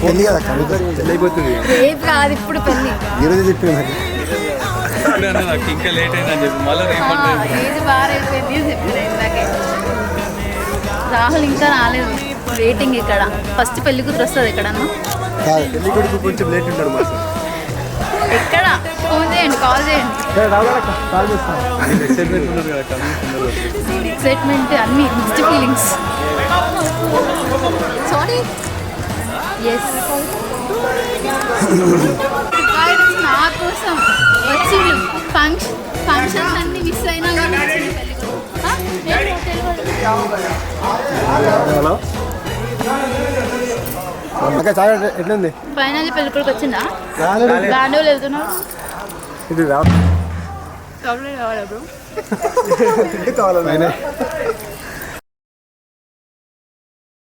పెళ్ళి కదా అయిపోతుంది రేపు కాదు ఇప్పుడు పెళ్ళి. ఈరోజు చెప్పింది నాకు ఇంకా లేట్ అయిందని చెప్పి మళ్ళీ ఏజ్ బాగా అయిపోయింది అని చెప్పారు ఇందాకే. రాహుల్ ఇంకా రాలేదు, వెయిటింగ్ ఇక్కడ. ఫస్ట్ పెళ్లి కూతురు వస్తుంది ఎక్కడన్నా. పెళ్లి కొడుకు కొంచెం లేట్ ఉంటాడు మా ఎక్కడ ఫోన్ చేయండి, కాల్ చేయండి. ఎక్సైట్మెంట్ అన్ని మిక్స్డ్ ఫీలింగ్స్. సారీ ఎస్ నా కోసం వచ్చిండు. ఫంక్షన్స్ అన్ని మిస్ అయినా కానీ హలో అక్క చాలా ఎట్లుంది ఫైనల్ పెళ్లి కొడుకు వచ్చిందా? రాలేదు. బ్యాండోలు వెళ్తున్నాడు. ఇది చాక్లెట్ కావాలా బ్రో? కావాలి